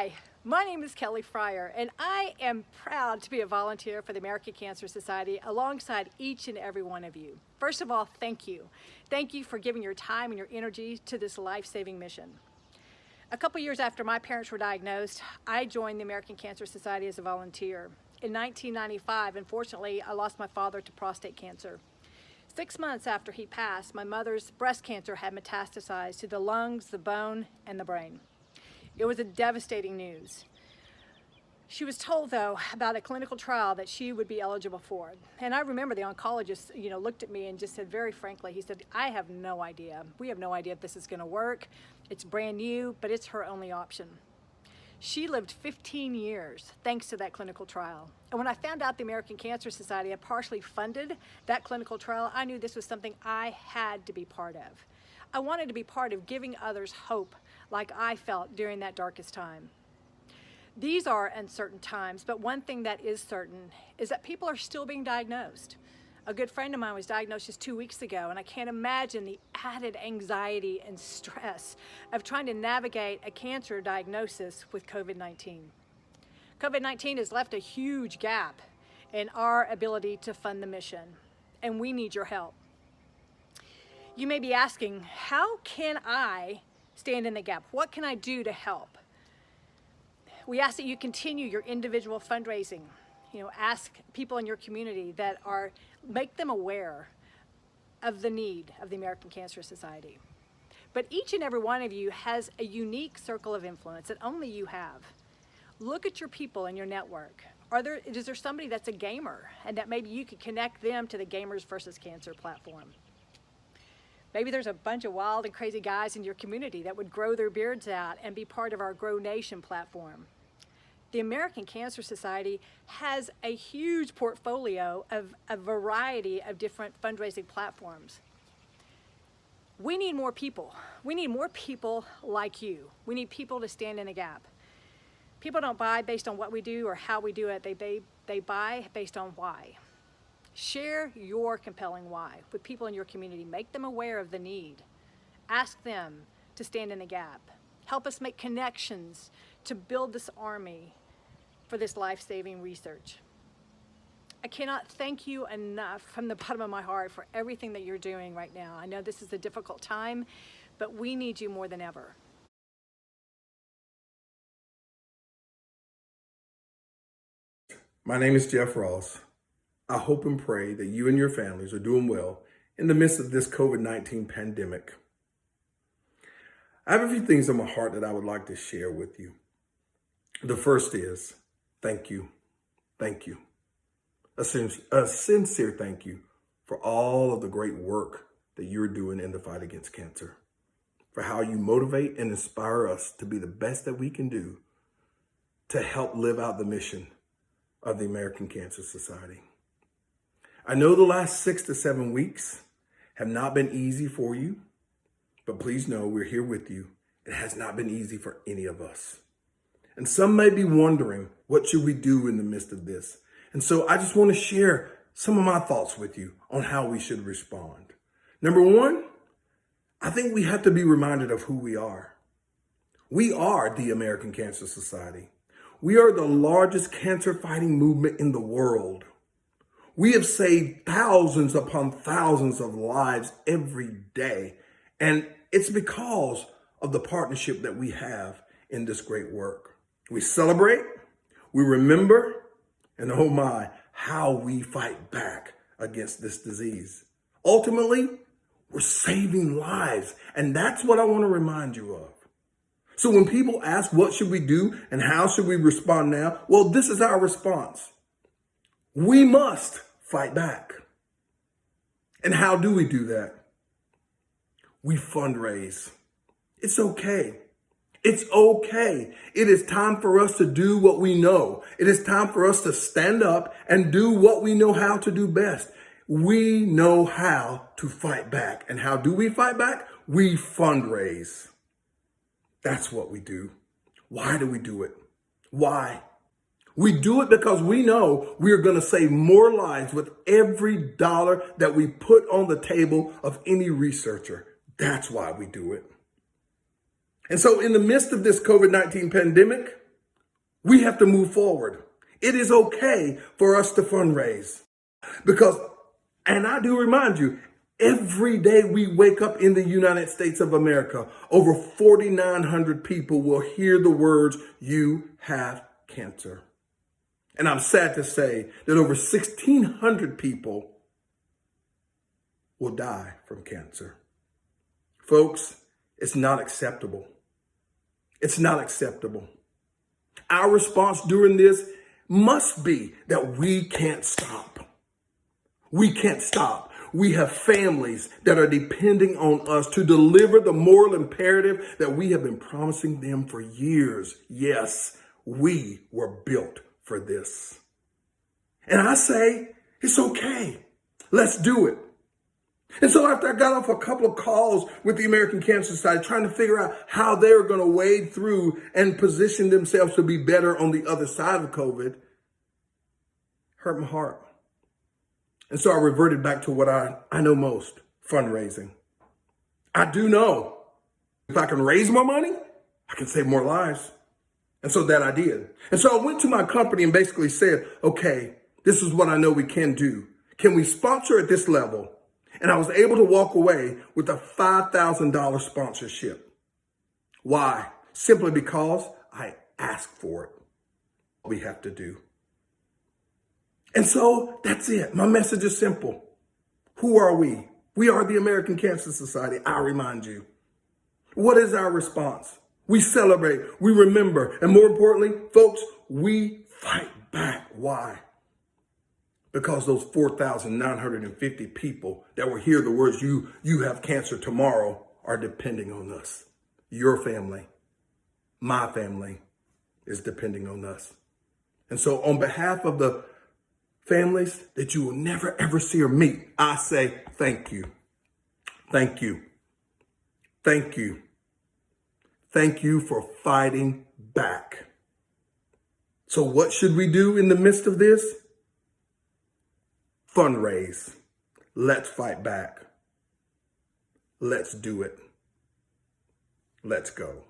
Hi, my name is Kelly Fryer, and I am proud to be a volunteer for the American Cancer Society alongside each and every one of you. First of all, thank you. Thank you for giving your time and your energy to this life-saving mission. A couple years after my parents were diagnosed, I joined the American Cancer Society as a volunteer. In 1995, unfortunately, I lost my father to prostate cancer. 6 months after he passed, my mother's breast cancer had metastasized to the lungs, the bone, and the brain. It was a devastating news. She was told, though, about a clinical trial that she would be eligible for. And I remember the oncologist, looked at me and just said very frankly, he said, I have no idea. We have no idea if this is going to work. It's brand new, but it's her only option. She lived 15 years thanks to that clinical trial. And when I found out the American Cancer Society had partially funded that clinical trial, I knew this was something I had to be part of. I wanted to be part of giving others hope like I felt during that darkest time. These are uncertain times, but one thing that is certain is that people are still being diagnosed. A good friend of mine was diagnosed just 2 weeks ago, and I can't imagine the added anxiety and stress of trying to navigate a cancer diagnosis with COVID-19. COVID-19 has left a huge gap in our ability to fund the mission, and we need your help. You may be asking, how can I stand in the gap? What can I do to help? We ask that you continue your individual fundraising. Ask people in your community make them aware of the need of the American Cancer Society. But each and every one of you has a unique circle of influence that only you have. Look at your people in your network. Is there somebody that's a gamer and that maybe you could connect them to the Gamers versus Cancer platform? Maybe there's a bunch of wild and crazy guys in your community that would grow their beards out and be part of our Grow Nation platform. The American Cancer Society has a huge portfolio of a variety of different fundraising platforms. We need more people. We need more people like you. We need people to stand in the gap. People don't buy based on what we do or how we do it. They buy based on why. Share your compelling why with people in your community. Make them aware of the need. Ask them to stand in the gap. Help us make connections to build this army for this life-saving research. I cannot thank you enough from the bottom of my heart for everything that you're doing right now. I know this is a difficult time, but we need you more than ever. My name is Jeff Ross. I hope and pray that you and your families are doing well in the midst of this COVID-19 pandemic. I have a few things on my heart that I would like to share with you. The first is, thank you. Thank you. A sincere thank you for all of the great work that you're doing in the fight against cancer, for how you motivate and inspire us to be the best that we can do to help live out the mission of the American Cancer Society. I know the last 6 to 7 weeks have not been easy for you, but please know we're here with you. It has not been easy for any of us. And some may be wondering, what should we do in the midst of this? And so I just want to share some of my thoughts with you on how we should respond. Number one, I think we have to be reminded of who we are. We are the American Cancer Society. We are the largest cancer fighting movement in the world. We have saved thousands upon thousands of lives every day. And it's because of the partnership that we have in this great work. We celebrate, we remember, and oh my, how we fight back against this disease. Ultimately, we're saving lives. And that's what I want to remind you of. So when people ask, what should we do and how should we respond now? Well, this is our response. We must fight back. And how do we do that? We fundraise. It's okay. It's okay. It is time for us to do what we know. It is time for us to stand up and do what we know how to do best. We know how to fight back. And how do we fight back? We fundraise. That's what we do. Why do we do it? Why? We do it because we know we are going to save more lives with every dollar that we put on the table of any researcher. That's why we do it. And so in the midst of this COVID-19 pandemic, We have to move forward. It is okay for us to fundraise because, and I do remind you, every day we wake up in the United States of America, over 4,900 people will hear the words, "You have cancer." And I'm sad to say that over 1,600 people will die from cancer. Folks, it's not acceptable. It's not acceptable. Our response during this must be that we can't stop. We can't stop. We have families that are depending on us to deliver the moral imperative that we have been promising them for years. Yes, we were built for this. And I say, it's okay. Let's do it. And so after I got off a couple of calls with the American Cancer Society, trying to figure out how they were going to wade through and position themselves to be better on the other side of COVID, hurt my heart. And so I reverted back to what I know most, fundraising. I do know if I can raise more money, I can save more lives. And so that I did. And so I went to my company and basically said, okay, this is what I know we can do. Can we sponsor at this level? And I was able to walk away with a $5,000 sponsorship. Why? Simply because I asked for it. We have to do. And so that's it. My message is simple. Who are we? We are the American Cancer Society. I remind you. What is our response? We celebrate, we remember, and more importantly, folks, we fight back. Why? Because those 4,950 people that will hear the words, you have cancer tomorrow, are depending on us. Your family, my family is depending on us. And so on behalf of the families that you will never, ever see or meet, I say thank you. Thank you. Thank you. Thank you for fighting back. So what should we do in the midst of this? Fundraise. Let's fight back. Let's do it. Let's go.